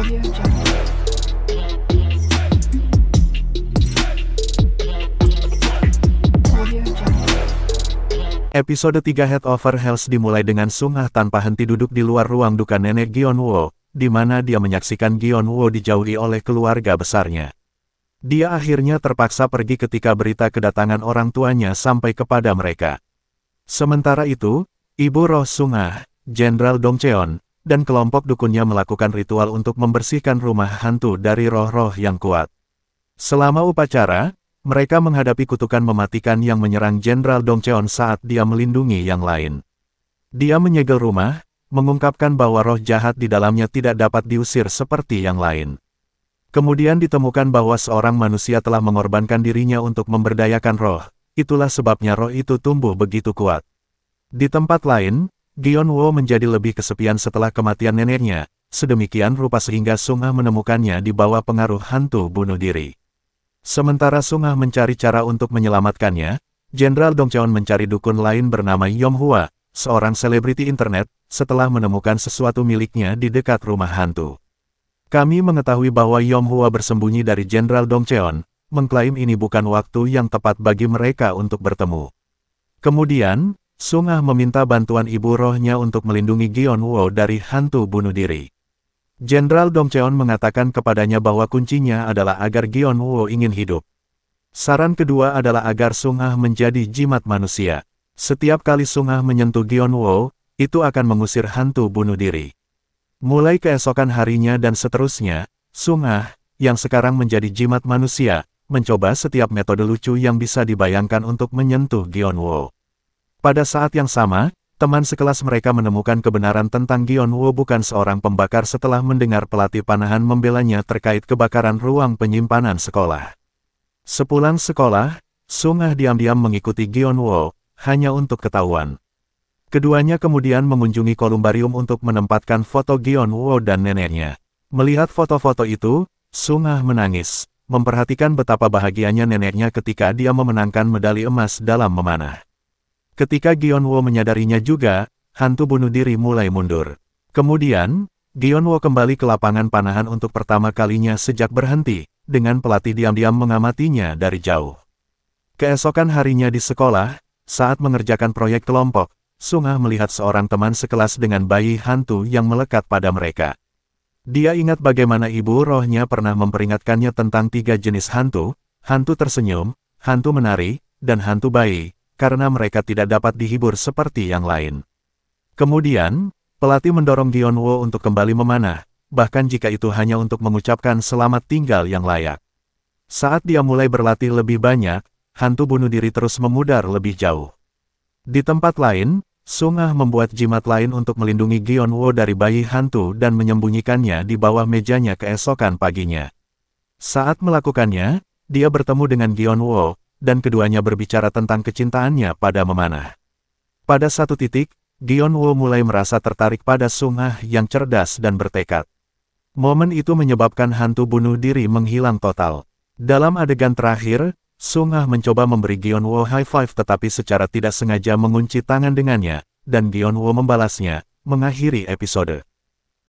Audio Jungle. Audio Jungle. Episode 3 Head Over Heels dimulai dengan Sung-ah tanpa henti duduk di luar ruang duka nenek Gyeon-woo, di mana dia menyaksikan Gyeon-woo dijauhi oleh keluarga besarnya. Dia akhirnya terpaksa pergi ketika berita kedatangan orang tuanya sampai kepada mereka. Sementara itu, Ibu Roh Sung-ah, Jenderal Dong Cheon, dan kelompok dukunnya melakukan ritual untuk membersihkan rumah hantu dari roh-roh yang kuat. Selama upacara, mereka menghadapi kutukan mematikan yang menyerang Jenderal Dong Cheon saat dia melindungi yang lain. Dia menyegel rumah, mengungkapkan bahwa roh jahat di dalamnya tidak dapat diusir seperti yang lain. Kemudian ditemukan bahwa seorang manusia telah mengorbankan dirinya untuk memberdayakan roh, itulah sebabnya roh itu tumbuh begitu kuat. Di tempat lain, Gyeon-woo menjadi lebih kesepian setelah kematian neneknya, sedemikian rupa sehingga Sung-ah menemukannya di bawah pengaruh hantu bunuh diri. Sementara Sung-ah mencari cara untuk menyelamatkannya, Jenderal Dong Cheon mencari dukun lain bernama Yom-hwa, seorang selebriti internet, setelah menemukan sesuatu miliknya di dekat rumah hantu. Kami mengetahui bahwa Yom-hwa bersembunyi dari Jenderal Dong Cheon, mengklaim ini bukan waktu yang tepat bagi mereka untuk bertemu. Kemudian, Sung-ah meminta bantuan ibu rohnya untuk melindungi Gyeon-woo dari hantu bunuh diri. Jenderal Dong Cheon mengatakan kepadanya bahwa kuncinya adalah agar Gyeon-woo ingin hidup. Saran kedua adalah agar Sung-ah menjadi jimat manusia. Setiap kali Sung-ah menyentuh Gyeon-woo, itu akan mengusir hantu bunuh diri. Mulai keesokan harinya dan seterusnya, Sung-ah, yang sekarang menjadi jimat manusia, mencoba setiap metode lucu yang bisa dibayangkan untuk menyentuh Gyeon-woo. Pada saat yang sama, teman sekelas mereka menemukan kebenaran tentang Gyeon-woo bukan seorang pembakar setelah mendengar pelatih panahan membelanya terkait kebakaran ruang penyimpanan sekolah. Sepulang sekolah, Sung-ah diam-diam mengikuti Gyeon-woo, hanya untuk ketahuan. Keduanya kemudian mengunjungi kolumbarium untuk menempatkan foto Gyeon-woo dan neneknya. Melihat foto-foto itu, Sung-ah menangis, memperhatikan betapa bahagianya neneknya ketika dia memenangkan medali emas dalam memanah. Ketika Gyeon-woo menyadarinya juga, hantu bunuh diri mulai mundur. Kemudian, Gyeon-woo kembali ke lapangan panahan untuk pertama kalinya sejak berhenti, dengan pelatih diam-diam mengamatinya dari jauh. Keesokan harinya di sekolah, saat mengerjakan proyek kelompok, Sung-ah melihat seorang teman sekelas dengan bayi hantu yang melekat pada mereka. Dia ingat bagaimana ibu rohnya pernah memperingatkannya tentang 3 jenis hantu tersenyum, hantu menari, dan hantu bayi, karena mereka tidak dapat dihibur seperti yang lain. Kemudian, pelatih mendorong Gyeon-woo untuk kembali memanah, bahkan jika itu hanya untuk mengucapkan selamat tinggal yang layak. Saat dia mulai berlatih lebih banyak, hantu bunuh diri terus memudar lebih jauh. Di tempat lain, Sung-ah membuat jimat lain untuk melindungi Gyeon-woo dari bayi hantu dan menyembunyikannya di bawah mejanya keesokan paginya. Saat melakukannya, dia bertemu dengan Gyeon-woo, dan keduanya berbicara tentang kecintaannya pada memanah. Pada satu titik, Gyeon-woo mulai merasa tertarik pada Sung-ah yang cerdas dan bertekad. Momen itu menyebabkan hantu bunuh diri menghilang total. Dalam adegan terakhir, Sung-ah mencoba memberi Gyeon-woo high five tetapi secara tidak sengaja mengunci tangan dengannya, dan Gyeon-woo membalasnya, mengakhiri episode.